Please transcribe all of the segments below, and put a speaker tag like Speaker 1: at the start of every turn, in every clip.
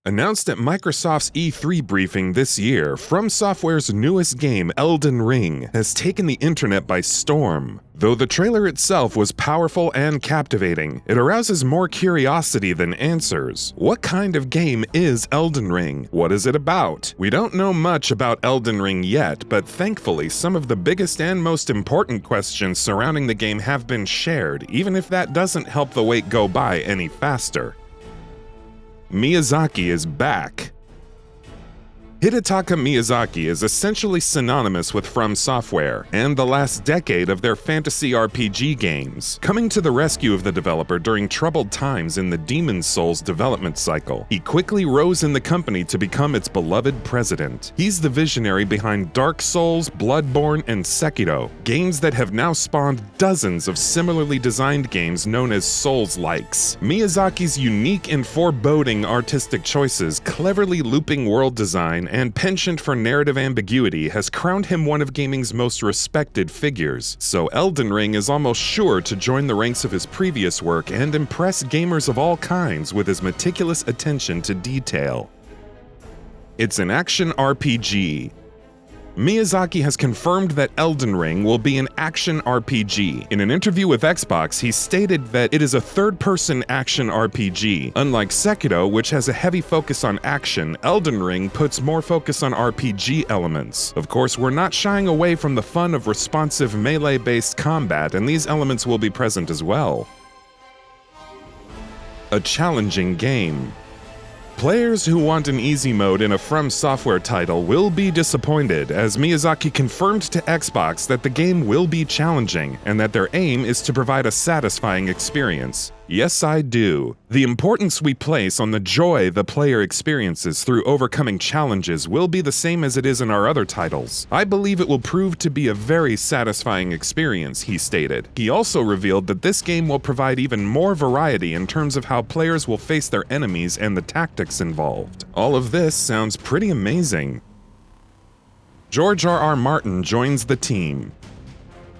Speaker 1: Announced at Microsoft's E3 briefing this year, FromSoftware's newest game, Elden Ring, has taken the internet by storm. Though the trailer itself was powerful and captivating, it arouses more curiosity than answers. What kind of game is Elden Ring? What is it about? We don't know much about Elden Ring yet, but thankfully some of the biggest and most important questions surrounding the game have been shared, even if that doesn't help the wait go by any faster. Miyazaki is back. Hidetaka Miyazaki is essentially synonymous with FromSoftware and the last decade of their fantasy RPG games, coming to the rescue of the developer during troubled times in the Demon's Souls development cycle. He quickly rose in the company to become its beloved president. He's the visionary behind Dark Souls, Bloodborne, and Sekiro, games that have now spawned dozens of similarly designed games known as Souls-likes. Miyazaki's unique and foreboding artistic choices, cleverly looping world design, and penchant for narrative ambiguity has crowned him one of gaming's most respected figures, so Elden Ring is almost sure to join the ranks of his previous work and impress gamers of all kinds with his meticulous attention to detail. It's an action RPG. Miyazaki has confirmed that Elden Ring will be an action RPG. In an interview with Xbox, he stated that it is a third-person action RPG. Unlike Sekiro, which has a heavy focus on action, Elden Ring puts more focus on RPG elements. Of course, we're not shying away from the fun of responsive melee-based combat, and these elements will be present as well. A challenging game. Players who want an easy mode in a FromSoftware title will be disappointed, as Miyazaki confirmed to Xbox that the game will be challenging, and that their aim is to provide a satisfying experience. Yes, I do. The importance we place on the joy the player experiences through overcoming challenges will be the same as it is in our other titles. I believe it will prove to be a very satisfying experience, he stated. He also revealed that this game will provide even more variety in terms of how players will face their enemies and the tactics involved. All of this sounds pretty amazing. George R.R. Martin joins the team.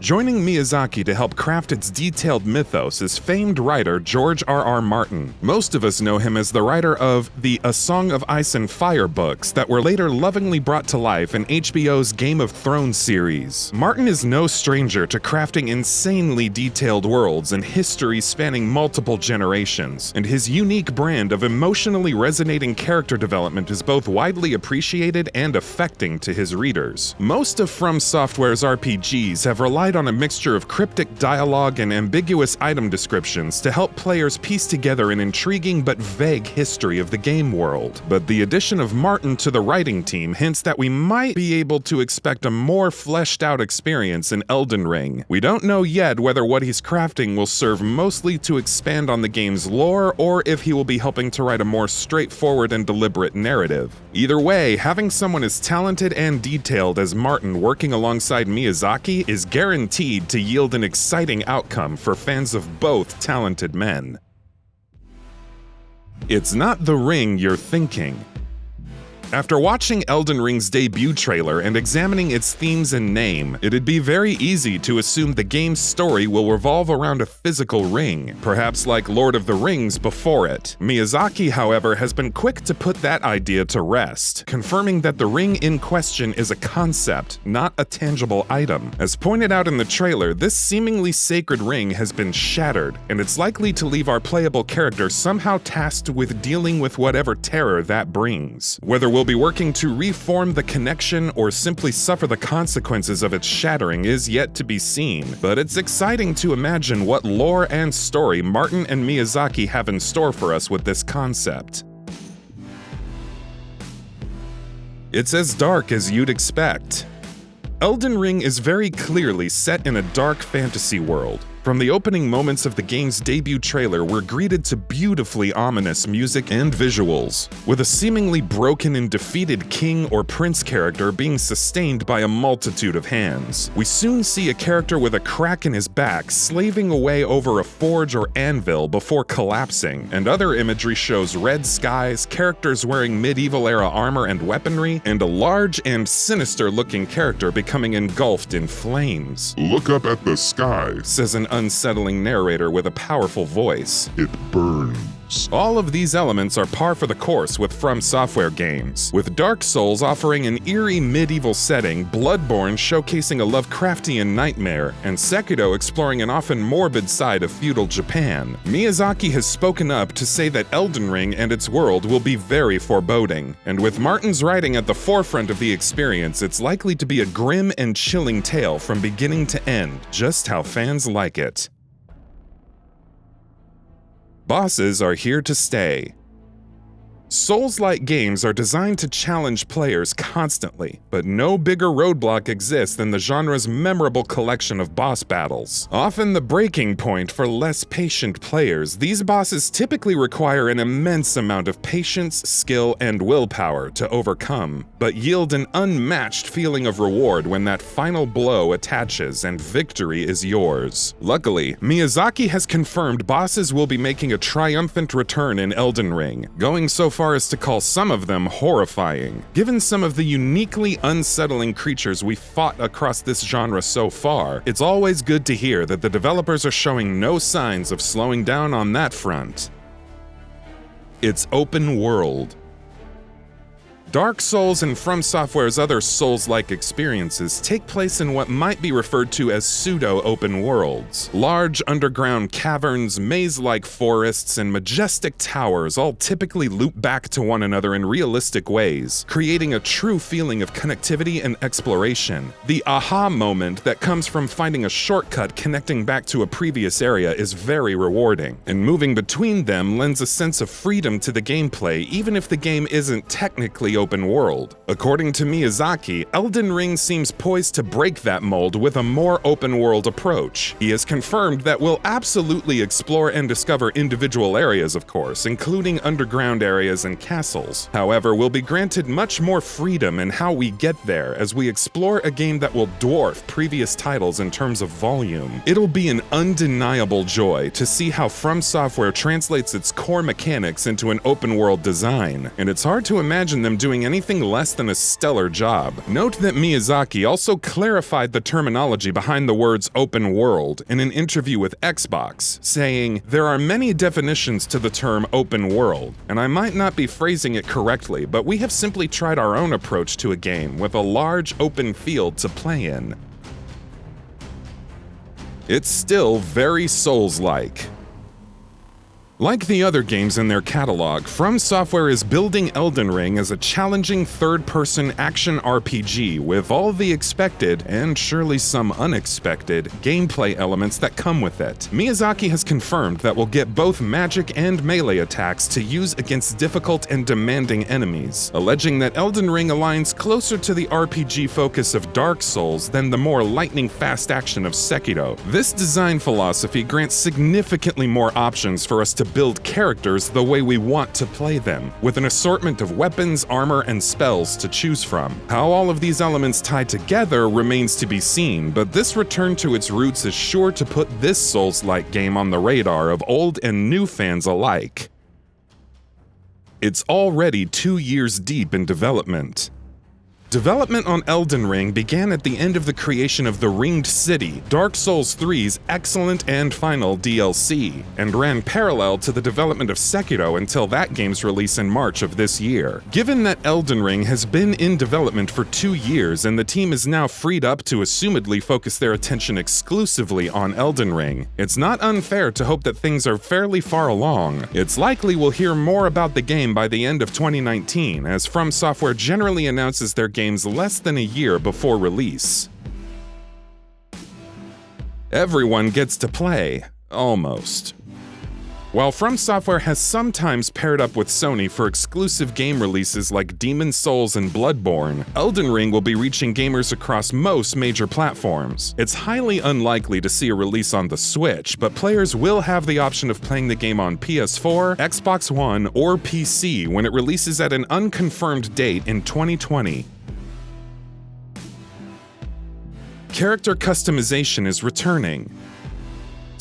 Speaker 1: Joining Miyazaki to help craft its detailed mythos is famed writer George R.R. Martin. Most of us know him as the writer of the A Song of Ice and Fire books that were later lovingly brought to life in HBO's Game of Thrones series. Martin is no stranger to crafting insanely detailed worlds and history spanning multiple generations, and his unique brand of emotionally resonating character development is both widely appreciated and affecting to his readers. Most of FromSoftware's RPGs have relied on a mixture of cryptic dialogue and ambiguous item descriptions to help players piece together an intriguing but vague history of the game world. But the addition of Martin to the writing team hints that we might be able to expect a more fleshed out experience in Elden Ring. We don't know yet whether what he's crafting will serve mostly to expand on the game's lore or if he will be helping to write a more straightforward and deliberate narrative. Either way, having someone as talented and detailed as Martin working alongside Miyazaki is guaranteed to yield an exciting outcome for fans of both talented men. It's not the ring you're thinking. After watching Elden Ring's debut trailer and examining its themes and name, it'd be very easy to assume the game's story will revolve around a physical ring, perhaps like Lord of the Rings before it. Miyazaki, however, has been quick to put that idea to rest, confirming that the ring in question is a concept, not a tangible item. As pointed out in the trailer, this seemingly sacred ring has been shattered, and it's likely to leave our playable character somehow tasked with dealing with whatever terror that brings. Whether we'll be working to reform the connection or simply suffer the consequences of its shattering is yet to be seen, but it's exciting to imagine what lore and story Martin and Miyazaki have in store for us with this concept. It's as dark as you'd expect. Elden Ring is very clearly set in a dark fantasy world. From the opening moments of the game's debut trailer, we're greeted to beautifully ominous music and visuals, with a seemingly broken and defeated king or prince character being sustained by a multitude of hands. We soon see a character with a crack in his back slaving away over a forge or anvil before collapsing, and other imagery shows red skies, characters wearing medieval-era armor and weaponry, and a large and sinister-looking character becoming engulfed in flames.
Speaker 2: "Look up at the sky,"
Speaker 1: says an unsettling narrator with a powerful voice.
Speaker 2: "It burns."
Speaker 1: challenge. All of these elements are par for the course with FromSoftware games, with Dark Souls offering an eerie medieval setting, Bloodborne showcasing a Lovecraftian nightmare, and Sekiro exploring an often morbid side of feudal Japan. Miyazaki has spoken up to say that Elden Ring and its world will be very foreboding, and with Martin's writing at the forefront of the experience, it's likely to be a grim and chilling tale from beginning to end, just how fans like it. Bosses are here to stay. Souls-like games are designed to challenge players constantly, but no bigger roadblock exists than the genre's memorable collection of boss battles. Often the breaking point for less patient players, these bosses typically require an immense amount of patience, skill, and willpower to overcome, but yield an unmatched feeling of reward when that final blow attaches and victory is yours. Luckily, Miyazaki has confirmed bosses will be making a triumphant return in Elden Ring, going so far as to call some of them horrifying. Given some of the uniquely unsettling creatures we've fought across this genre so far, it's always good to hear that the developers are showing no signs of slowing down on that front. It's open world. Dark Souls and FromSoftware's other Souls-like experiences take place in what might be referred to as pseudo-open worlds. Large underground caverns, maze-like forests, and majestic towers all typically loop back to one another in realistic ways, creating a true feeling of connectivity and exploration. The aha moment that comes from finding a shortcut connecting back to a previous area is very rewarding, and moving between them lends a sense of freedom to the gameplay even if the game isn't technically open world. According to Miyazaki, Elden Ring seems poised to break that mold with a more open world approach. He has confirmed that we'll absolutely explore and discover individual areas, of course, including underground areas and castles. However, we'll be granted much more freedom in how we get there as we explore a game that will dwarf previous titles in terms of volume. It'll be an undeniable joy to see how FromSoftware translates its core mechanics into an open world design, and it's hard to imagine them doing anything less than a stellar job. Note that Miyazaki also clarified the terminology behind the words open world in an interview with Xbox, saying, "There are many definitions to the term open world, and I might not be phrasing it correctly, but we have simply tried our own approach to a game with a large open field to play in." It's still very Souls-like. Like the other games in their catalog, FromSoftware is building Elden Ring as a challenging third-person action RPG with all the expected, and surely some unexpected, gameplay elements that come with it. Miyazaki has confirmed that we'll get both magic and melee attacks to use against difficult and demanding enemies, alleging that Elden Ring aligns closer to the RPG focus of Dark Souls than the more lightning-fast action of Sekiro. This design philosophy grants significantly more options for us to build characters the way we want to play them, with an assortment of weapons, armor, and spells to choose from. How all of these elements tie together remains to be seen, but this return to its roots is sure to put this Souls-like game on the radar of old and new fans alike. It's already 2 years deep in development. Development on Elden Ring began at the end of the creation of The Ringed City, Dark Souls 3's excellent and final DLC, and ran parallel to the development of Sekiro until that game's release in March of this year. Given that Elden Ring has been in development for 2 years and the team is now freed up to assumedly focus their attention exclusively on Elden Ring, it's not unfair to hope that things are fairly far along. It's likely we'll hear more about the game by the end of 2019, as FromSoftware generally announces their games less than a year before release. Everyone gets to play, almost. While FromSoftware has sometimes paired up with Sony for exclusive game releases like Demon's Souls and Bloodborne, Elden Ring will be reaching gamers across most major platforms. It's highly unlikely to see a release on the Switch, but players will have the option of playing the game on PS4, Xbox One, or PC when it releases at an unconfirmed date in 2020. Character customization is returning.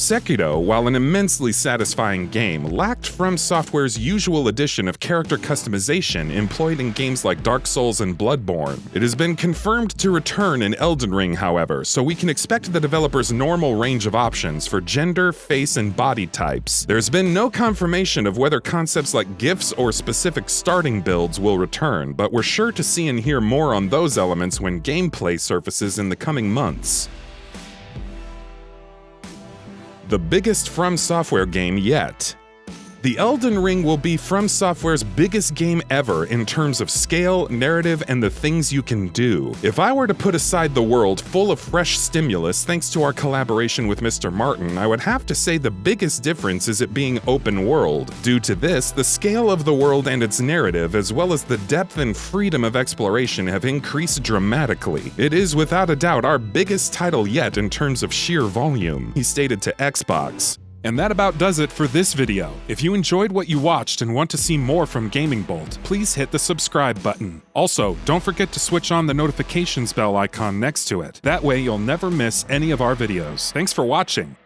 Speaker 1: Sekiro, while an immensely satisfying game, lacked FromSoftware's usual addition of character customization employed in games like Dark Souls and Bloodborne. It has been confirmed to return in Elden Ring, however, so we can expect the developer's normal range of options for gender, face, and body types. There's been no confirmation of whether concepts like gifts or specific starting builds will return, but we're sure to see and hear more on those elements when gameplay surfaces in the coming months. The biggest FromSoftware game yet. The Elden Ring will be FromSoftware's biggest game ever in terms of scale, narrative, and the things you can do. If I were to put aside the world full of fresh stimulus thanks to our collaboration with Mr. Martin, I would have to say the biggest difference is it being open world. Due to this, the scale of the world and its narrative, as well as the depth and freedom of exploration, have increased dramatically. It is without a doubt our biggest title yet in terms of sheer volume, he stated to Xbox. And that about does it for this video. If you enjoyed what you watched and want to see more from GamingBolt, please hit the subscribe button. Also, don't forget to switch on the notifications bell icon next to it. That way you'll never miss any of our videos. Thanks for watching.